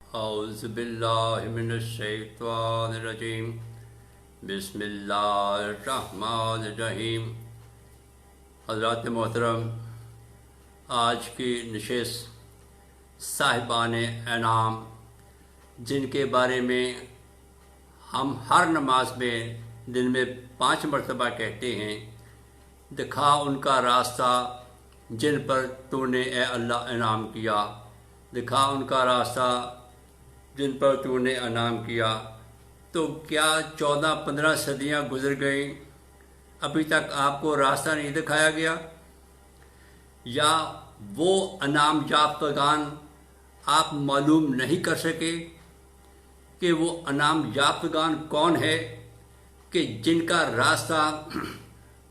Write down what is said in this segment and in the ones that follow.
اعوذ باللہ من الشیطان الرجیم بسم اللہ الرحمن الرحیم۔ حضرات محترم، آج کی نشست صاحبان انعام، جن کے بارے میں ہم ہر نماز میں دن میں 5 مرتبہ کہتے ہیں، دکھا ان کا راستہ جن پر تو نے اے اللہ انعام کیا، دکھا ان کا راستہ جن پر تو نے انعام کیا۔ تو کیا 14-15 صدیاں گزر گئیں، ابھی تک آپ کو راستہ نہیں دکھایا گیا؟ یا وہ انعام یافتگان آپ معلوم نہیں کر سکے کہ وہ انعام یافتگان کون ہے کہ جن کا راستہ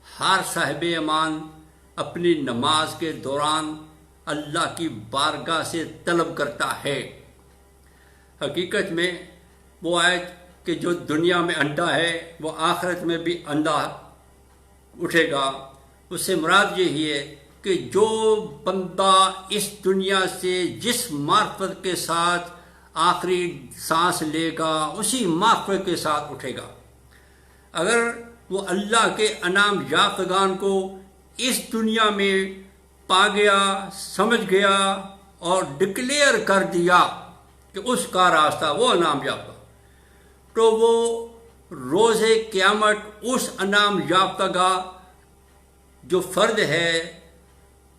ہر صاحب ایمان اپنی نماز کے دوران اللہ کی بارگاہ سے طلب کرتا ہے؟ حقیقت میں وہ آیت کہ جو دنیا میں انڈا ہے وہ آخرت میں بھی انڈا اٹھے گا، اس سے مراد یہی ہے کہ جو بندہ اس دنیا سے جس معرفت کے ساتھ آخری سانس لے گا اسی معرفت کے ساتھ اٹھے گا۔ اگر وہ اللہ کے انعام یافتگان کو اس دنیا میں پا گیا، سمجھ گیا اور ڈکلیئر کر دیا کہ اس کا راستہ وہ انعام یافتہ، تو وہ روز قیامت اس انعام یافتگا جو فرد ہے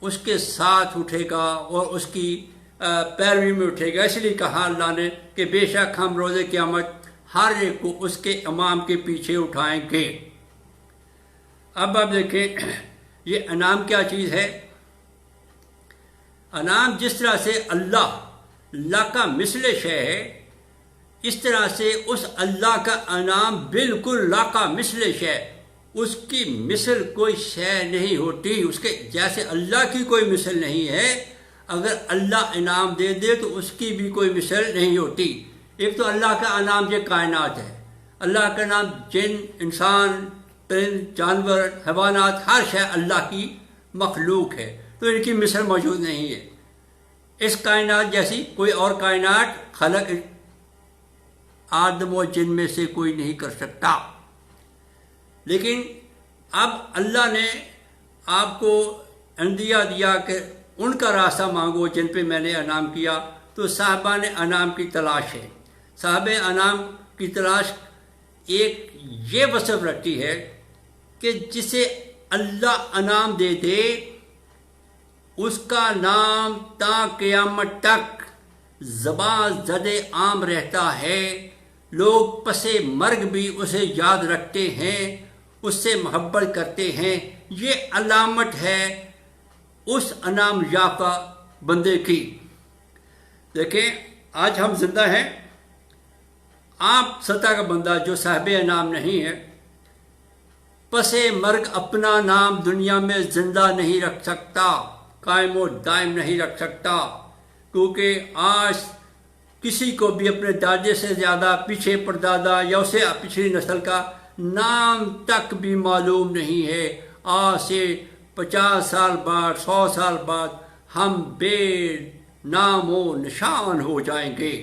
اس کے ساتھ اٹھے گا اور اس کی پیروی میں اٹھے گا۔ اس لیے کہا اللہ نے کہ بے شک ہم روز قیامت ہر ایک کو اس کے امام کے پیچھے اٹھائیں گے۔ اب آپ دیکھیں یہ انعام کیا چیز ہے۔ انعام جس طرح سے اللہ کا مثل شے ہے، اس طرح سے اس اللہ کا انعام بالکل لا کا مثل شے، اس کی مثل کوئی شے نہیں ہوتی، اس کے جیسے اللہ کی کوئی مثل نہیں ہے۔ اگر اللہ انعام دے دے تو اس کی بھی کوئی مثل نہیں ہوتی۔ ایک تو اللہ کا انعام یہ کائنات ہے، اللہ کا نام جن، انسان، پرند، جانور، حیوانات، ہر شے اللہ کی مخلوق ہے، تو ان کی مثل موجود نہیں ہے۔ اس کائنات جیسی کوئی اور کائنات خلق آدم و جن میں سے کوئی نہیں کر سکتا۔ لیکن اب اللہ نے آپ کو عندیہ دیا کہ ان کا راستہ مانگو جن پہ میں نے انعام کیا، تو صاحبان انعام کی تلاش ہے۔ صاحب انعام کی تلاش ایک یہ وصف رکھتی ہے کہ جسے اللہ انعام دے دے اس کا نام تا قیامت تک زباں زد عام رہتا ہے، لوگ پس مرگ بھی اسے یاد رکھتے ہیں، اس سے محبت کرتے ہیں۔ یہ علامت ہے اس انعام یافتہ بندے کی۔ دیکھیں آج ہم زندہ ہیں، آپ سطح کا بندہ جو صاحب انعام نہیں ہے، پس مرگ اپنا نام دنیا میں زندہ نہیں رکھ سکتا، قائم و دائم نہیں رکھ سکتا، کیونکہ آج کسی کو بھی اپنے دادے سے زیادہ پیچھے پردادا یا اسے پچھلی نسل کا نام تک بھی معلوم نہیں ہے۔ آج سے 50 سال بعد، 100 سال بعد ہم بے نام و نشان ہو جائیں گے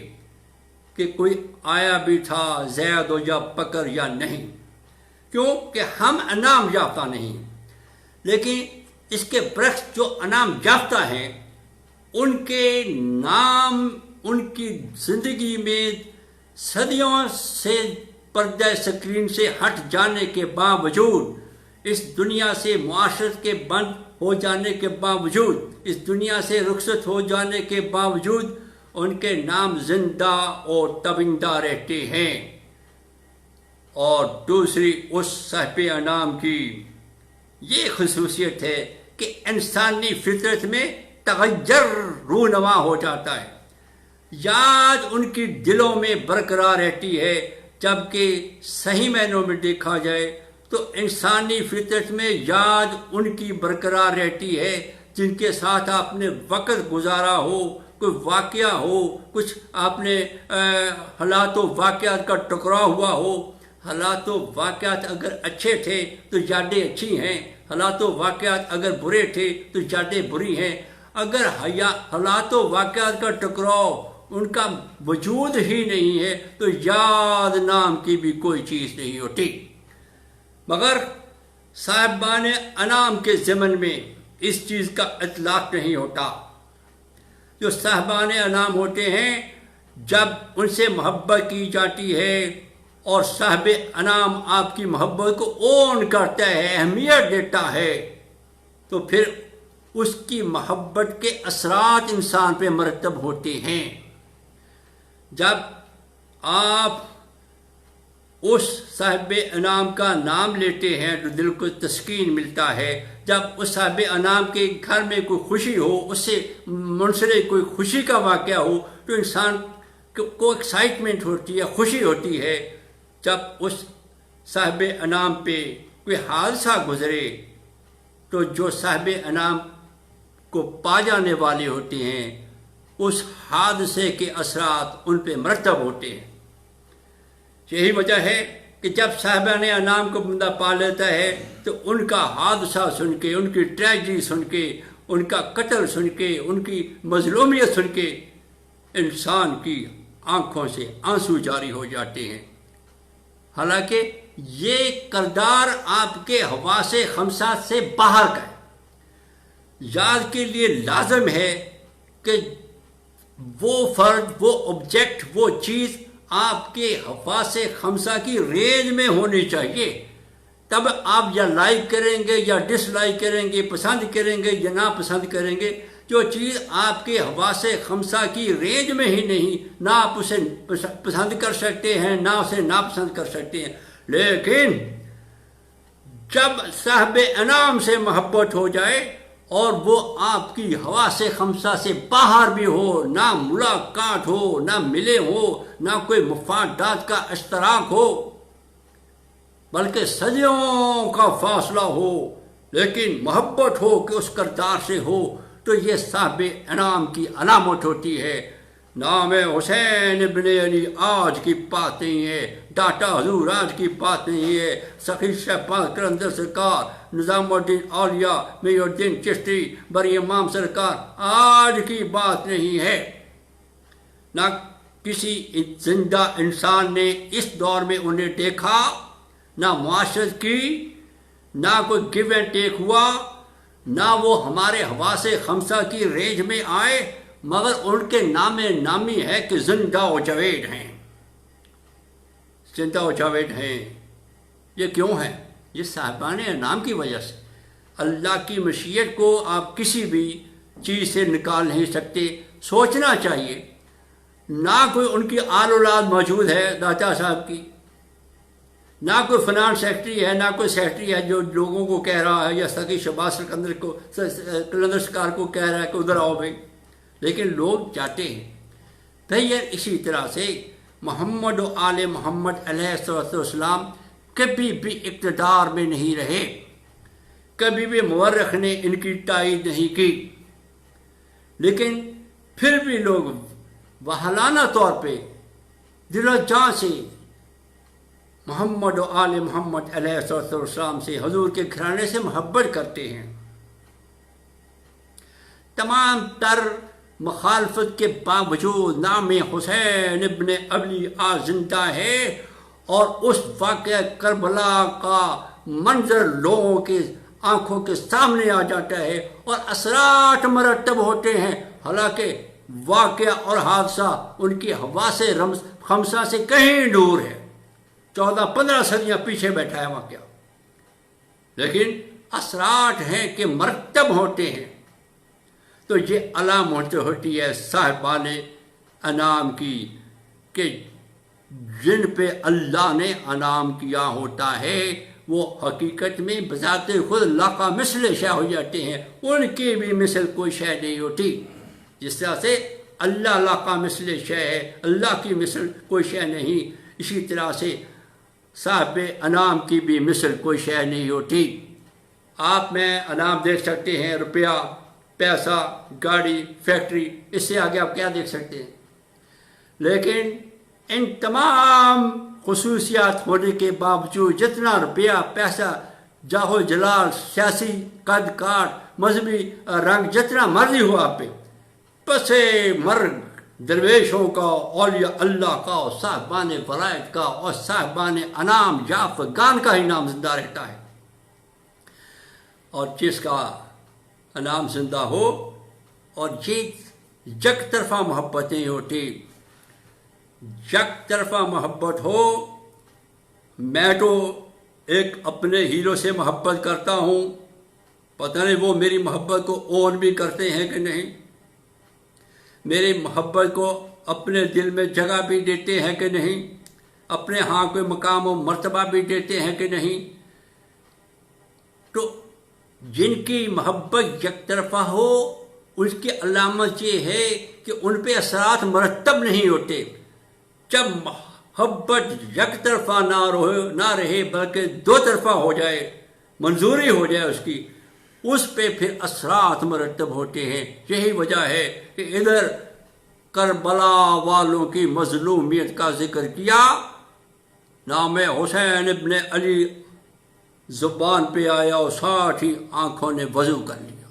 کہ کوئی آیا بھی تھا زید و یا بکر یا نہیں، کیوں کہ ہم انعام یافتہ نہیں۔ لیکن اس کے برعکس جو انعام یافتہ ہیں، ان کے نام ان کی زندگی میں صدیوں سے پردہ سکرین سے ہٹ جانے کے باوجود، اس دنیا سے معاشرت کے بند ہو جانے کے باوجود، اس دنیا سے رخصت ہو جانے کے باوجود ان کے نام زندہ اور تابندہ رہتے ہیں۔ اور دوسری اس صاحب انعام کی یہ خصوصیت ہے کہ انسانی فطرت میں تغیر رونما ہو جاتا ہے، یاد ان کی دلوں میں برقرار رہتی ہے۔ جبکہ صحیح معنوں میں دیکھا جائے تو انسانی فطرت میں یاد ان کی برقرار رہتی ہے جن کے ساتھ آپ نے وقت گزارا ہو، کوئی واقعہ ہو، کچھ آپ نے حالات و واقعات کا ٹکراؤ ہوا ہو۔ حالات و واقعات اگر اچھے تھے تو یادیں اچھی ہیں، حالات و واقعات اگر برے تھے تو یادیں بری ہیں۔ اگر حالات و واقعات کا ٹکراؤ ان کا وجود ہی نہیں ہے تو یاد نام کی بھی کوئی چیز نہیں ہوتی. مگر صاحبان انعام کے ضمن میں اس چیز کا اطلاق نہیں ہوتا. جو صاحبان انعام ہوتے ہیں جب ان سے محبت کی جاتی ہے اور صاحب انعام آپ کی محبت کو اون کرتا ہے، اہمیت دیتا ہے، تو پھر اس کی محبت کے اثرات انسان پہ مرتب ہوتے ہیں. جب آپ اس صاحب انعام کا نام لیتے ہیں تو دل کو تسکین ملتا ہے. جب اس صاحب انعام کے گھر میں کوئی خوشی ہو، اس سے منسلک کوئی خوشی کا واقعہ ہو تو انسان کو ایکسائٹمنٹ ہوتی ہے، خوشی ہوتی ہے. جب اس صاحب انعام پہ کوئی حادثہ گزرے تو جو صاحب انعام کو پا جانے والے ہوتے ہیں اس حادثے کے اثرات ان پہ مرتب ہوتے ہیں. یہی وجہ ہے کہ جب صاحبان انعام کو بندہ پا لیتا ہے تو ان کا حادثہ سن کے، ان کی ٹریجڈی سن کے، ان کا قتل سن کے، ان کی مظلومیت سن کے انسان کی آنکھوں سے آنسو جاری ہو جاتے ہیں. حالانکہ یہ کردار آپ کے حواس خمسہ سے باہر کا ہے. یاد کے لیے لازم ہے کہ وہ فرد، وہ آبجیکٹ، وہ چیز آپ کے حواس خمسہ کی رینج میں ہونی چاہیے. تب آپ یا لائک کریں گے یا ڈس لائک کریں گے، پسند کریں گے یا ناپسند کریں گے. جو چیز آپ کے حواس خمسہ کی رینج میں ہی نہیں، نہ آپ اسے پسند کر سکتے ہیں نہ اسے ناپسند کر سکتے ہیں. لیکن جب صاحب انعام سے محبت ہو جائے اور وہ آپ کی حواس خمسہ سے باہر بھی ہو، نہ ملاقات ہو، نہ ملے ہو، نہ کوئی مفادات کا اشتراک ہو، بلکہ صدیوں کا فاصلہ ہو، لیکن محبت ہو کہ اس کردار سے ہو، تو یہ صاحب انعام کی علامت ہوتی ہے. نام حسین ابن علی آج کی بات نہیں ہے، ڈاٹا حضور آج کی بات نہیں ہے، سخی شہباز قلندر سرکار، نظام الدین اولیاء، محی الدین چشتی، بری امام سرکار آج کی بات نہیں ہے. نہ کسی زندہ انسان نے اس دور میں انہیں دیکھا، نہ معاشرت کی، نہ کوئی گیو اینڈ ٹیک ہوا، نہ وہ ہمارے حواس خمسہ کی رینج میں آئے، مگر ان کے نام نامی ہے کہ زندہ و جاوید ہیں. زندہ و جاوید ہیں. یہ کیوں ہے؟ یہ صاحبان انعام کی وجہ سے. اللہ کی مشیت کو آپ کسی بھی چیز سے نکال نہیں سکتے. سوچنا چاہیے، نہ کوئی ان کی آل اولاد موجود ہے داتا صاحب کی، نہ کوئی فنانس سیکرٹری ہے، نہ کوئی سیکرٹری ہے جو لوگوں کو کہہ رہا ہے یا سخی شہباز قلندر سرکار کو کہہ رہا ہے کہ ادھر آؤ بھائی، لیکن لوگ جاتے ہیں. بھائی اسی طرح سے محمد و آل محمد علیہ السلام کبھی بھی اقتدار میں نہیں رہے، کبھی بھی مورخ نے ان کی تائید نہیں کی، لیکن پھر بھی لوگ وحلانہ طور پہ دل و جان سے محمد و آل محمد علیہ السلام سے، حضور کے گھرانے سے محبت کرتے ہیں. تمام تر مخالفت کے باوجود نام حسین ابن علی آج زندہ ہے، اور اس واقعہ کربلا کا منظر لوگوں کے آنکھوں کے سامنے آ جاتا ہے اور اثرات مرتب ہوتے ہیں. حالانکہ واقعہ اور حادثہ ان کی حواس خمسہ سے کہیں دور ہے، 14-15 صدیاں پیچھے بیٹھا ہے واقعہ، لیکن اثرات ہیں کہ مرتب ہوتے ہیں. تو یہ علامت ہوتی ہے صاحبان انعام کی کہ جن پہ اللہ نے انعام کیا ہوتا ہے وہ حقیقت میں بذات خود اللہ کا مثل شے ہو جاتے ہیں. ان کی بھی مثل کوئی شے نہیں ہوتی. جس طرح سے اللہ کا مثل شے ہے، اللہ کی مثل کوئی شے نہیں، اسی طرح سے صاحب انعام کی بھی مثل کوئی شے نہیں ہوتی. آپ میں انعام دیکھ سکتے ہیں، روپیہ، پیسہ، گاڑی، فیکٹری، اس سے آگے آپ کیا دیکھ سکتے ہیں، لیکن ان تمام خصوصیات ہونے کے باوجود جتنا روپیہ، پیسہ، جاہ و جلال، سیاسی قد کاٹ، مذہبی رنگ جتنا مرضی ہو آپ پہ، پس مرگ درویشوں کا، اولیاء اللہ کا، اور صاحبان فرائض کا اور صاحبان انعام یافتگان کا ہی نام زندہ رہتا ہے۔ اور جس کا انعام زندہ ہو اور یہ یک طرفہ محبتیں ہوتی، یک طرفہ محبت ہو، میں تو ایک اپنے ہیرو سے محبت کرتا ہوں، پتہ نہیں وہ میری محبت کو اون بھی کرتے ہیں کہ نہیں، میری محبت کو اپنے دل میں جگہ بھی دیتے ہیں کہ نہیں، اپنے ہاں کوئی مقام و مرتبہ بھی دیتے ہیں کہ نہیں۔ تو جن کی محبت یک طرفہ ہو اس کی علامت یہ ہے کہ ان پہ اثرات مرتب نہیں ہوتے۔ جب محبت یک طرفہ نہ رہے بلکہ دو طرفہ ہو جائے، منظوری ہو جائے اس کی، اس پہ پھر اثرات مرتب ہوتے ہیں۔ یہی وجہ ہے کہ ادھر کربلا والوں کی مظلومیت کا ذکر کیا، نام حسین ابن علی زبان پہ آیا اور ساتھ ہی آنکھوں نے وضو کر لیا،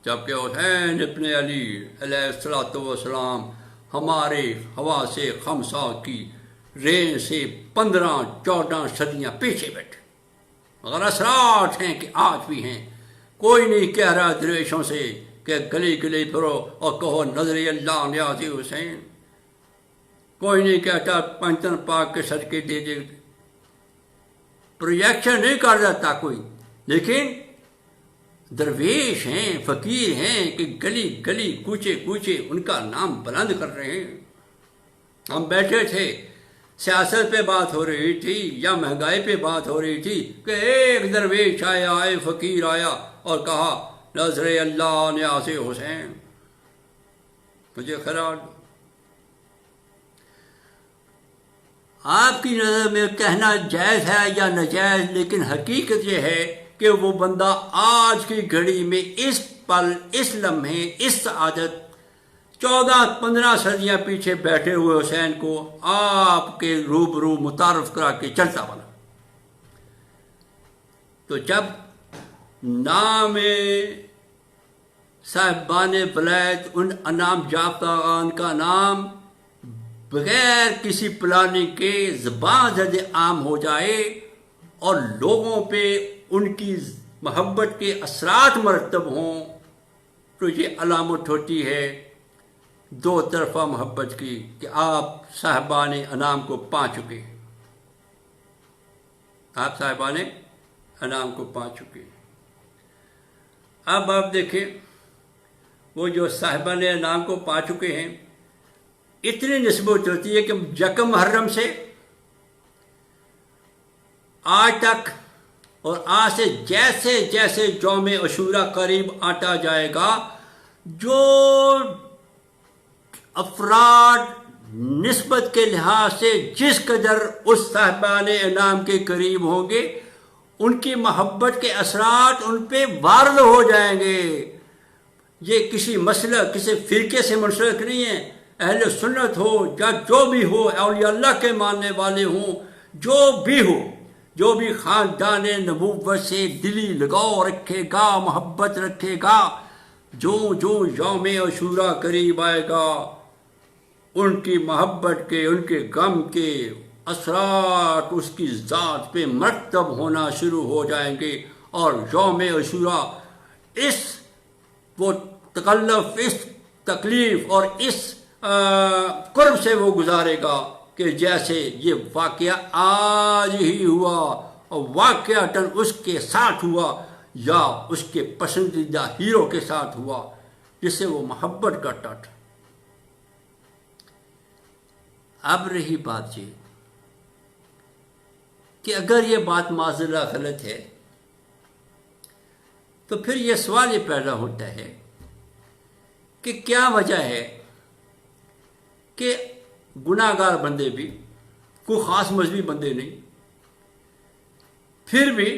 جبکہ حسین ابن علی علیہ السلام ہمارے حواس خمسہ کی رینج سے 15-14 صدیاں پیچھے بیٹھے، مگر اثرات ہیں کہ آج بھی ہیں۔ کوئی نہیں کہہ رہا درویشوں سے کہ گلی گلی پھرو اور کہو نظر اللہ نیازی حسین، کوئی نہیں کہتا پنجتن پاک کے صدقے دے دے، پروجیکشن نہیں کر جاتا کوئی، لیکن درویش ہیں، فقیر ہیں کہ گلی گلی کوچے کوچے ان کا نام بلند کر رہے ہیں۔ ہم بیٹھے تھے، سیاست پہ بات ہو رہی تھی یا مہنگائی پہ بات ہو رہی تھی کہ ایک درویش آیا، ایک فقیر آیا اور کہا نظر اللہ نیاز حسین۔ مجھے خیال آپ کی نظر میں کہنا جائز ہے یا ناجائز، لیکن حقیقت یہ ہے کہ وہ بندہ آج کی گھڑی میں اس پل، اس لمحے، اس سعادت 14-15 صدیاں پیچھے بیٹھے ہوئے حسین کو آپ کے روبرو متعارف کرا کے چلتا بنا۔ تو جب نام صاحبان ولایت، ان انعام یافتگان کا نام بغیر کسی پلاننگ کے زبان زد عام ہو جائے اور لوگوں پہ ان کی محبت کے اثرات مرتب ہوں، تو یہ علامت ہوتی ہے دو طرفہ محبت کی کہ آپ صاحبان انعام کو پا چکے ہیں، آپ صاحبان انعام کو پا چکے ہیں۔ اب آپ دیکھیں وہ جو صاحبان انعام کو پا چکے ہیں، اتنی نسبت ہوتی ہے کہ یکم محرم سے آج تک اور آج سے جیسے جیسے یوم عاشوراء قریب آتا جائے گا، جو افراد نسبت کے لحاظ سے جس قدر اس صاحبان انعام کے قریب ہوں گے، ان کی محبت کے اثرات ان پہ وارد ہو جائیں گے۔ یہ کسی مسئلہ، کسی فرقے سے منسلک نہیں ہے، اہل سنت ہو یا جو بھی ہو، اولیاء اللہ کے ماننے والے ہوں، جو بھی ہو، جو بھی خاندان نبوت سے دلی لگاؤ رکھے گا، محبت رکھے گا، جو یوم عاشوراء قریب آئے گا، ان کی محبت کے، ان کے غم کے اثرات اس کی ذات پہ مرتب ہونا شروع ہو جائیں گے، اور یوم عاشوراء اس وہ تکلف، اس تکلیف اور اس قرب سے وہ گزارے گا کہ جیسے یہ واقعہ آج ہی ہوا اور واقعتاً اس کے ساتھ ہوا یا اس کے پسندیدہ ہیرو کے ساتھ ہوا جس سے وہ محبت کرتا تھا۔ اب رہی بات یہ کہ اگر یہ بات معذرہ غلط ہے تو پھر یہ سوال یہ پیدا ہوتا ہے کہ کیا وجہ ہے کہ گناہ گار بندے بھی، کوئی خاص مذہبی بندے نہیں، پھر بھی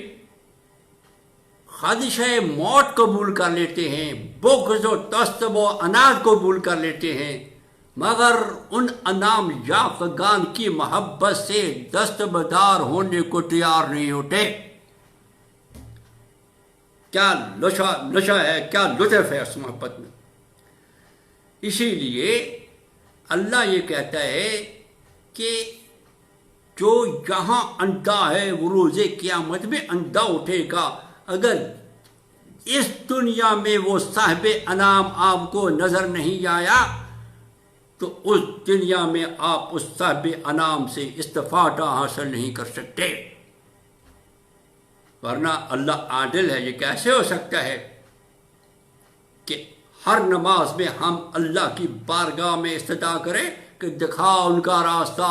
خادشہ موت قبول کر لیتے ہیں، بغض و تعصب و عناد قبول کر لیتے ہیں، مگر ان انعام یافتگان کی محبت سے دستبردار ہونے کو تیار نہیں ہوتے۔ کیا نشہ ہے، کیا لطف ہے اس محبت میں۔ اسی لیے اللہ یہ کہتا ہے کہ جو یہاں انڈا ہے وہ روز قیامت میں انڈا اٹھے گا. اگر اس دنیا میں وہ صاحب انعام آپ کو نظر نہیں آیا تو اس دنیا میں آپ اس صاحب انعام سے استفادہ حاصل نہیں کر سکتے. ورنہ اللہ عادل ہے. یہ کیسے ہو سکتا ہے کہ ہر نماز میں ہم اللہ کی بارگاہ میں استدعا کریں کہ دکھا ان کا راستہ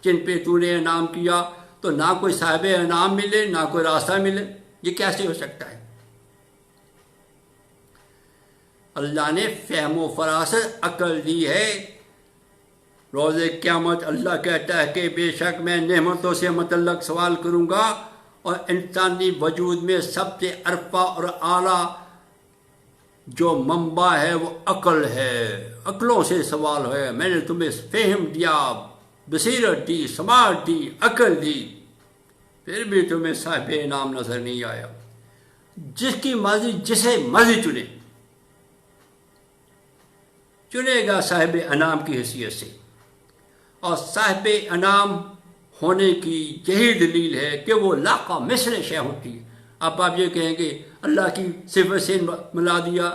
جن پہ تو نے انعام کیا، تو نہ کوئی صاحب انعام ملے نہ کوئی راستہ ملے؟ یہ کیسے ہو سکتا ہے؟ اللہ نے فہم و فراست عقل دی ہے. روز قیامت اللہ کہتا ہے کہ بے شک میں نعمتوں سے متعلق سوال کروں گا، اور انسانی وجود میں سب سے عرفہ اور اعلیٰ جو منبع ہے وہ عقل ہے. عقلوں سے سوال ہے. میں نے تمہیں فہم دیا، بصیرت دی، سماعت دی، عقل دی، پھر بھی تمہیں صاحب انعام نظر نہیں آیا. جس کی مرضی جسے مرضی چنے گا صاحب انعام کی حیثیت سے. اور صاحب انعام ہونے کی یہی دلیل ہے کہ وہ لاقہ مثل شے ہوتی ہے. اب آپ یہ کہیں گے اللہ کی صفت سے ملا دیا.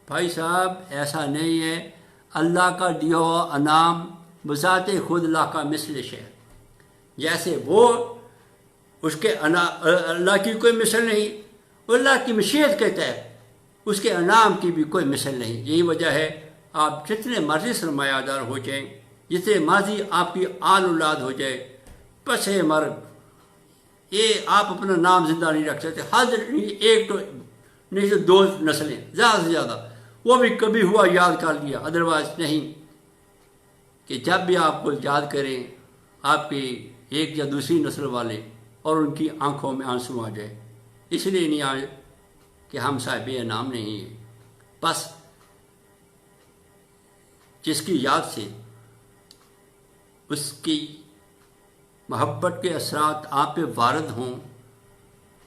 بھائی صاحب ایسا نہیں ہے. اللہ کا دیا ہوا انعام بذات خود لاقہ مثل شے. جیسے وہ اس کے اللہ کی کوئی مثل نہیں، اللہ کی مشیت کے تحت اس کے انعام کی بھی کوئی مثل نہیں. یہی وجہ ہے آپ جتنے مرضی سرمایہ دار ہو جائیں، جتنے مرضی آپ کی آل اولاد ہو جائے، پس مرگ یہ آپ اپنا نام زندہ نہیں رکھ سکتے. ایک تو نہیں تو 2 نسلیں زیادہ سے زیادہ، وہ بھی کبھی ہوا یاد کر لیا، ادروائز نہیں. کہ جب بھی آپ کو یاد کریں آپ کی ایک یا دوسری نسل والے اور ان کی آنکھوں میں آنسو آ جائے. اس لیے نہیں آئے کہ ہم صاحب انعام نہیں ہیں. بس جس کی یاد سے اس کی محبت کے اثرات آپ پہ وارد ہوں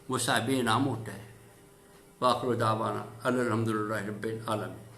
وہ صاحب انعام ہوتا ہے. وآخر دعوانا الحمدللہ رب العالمین.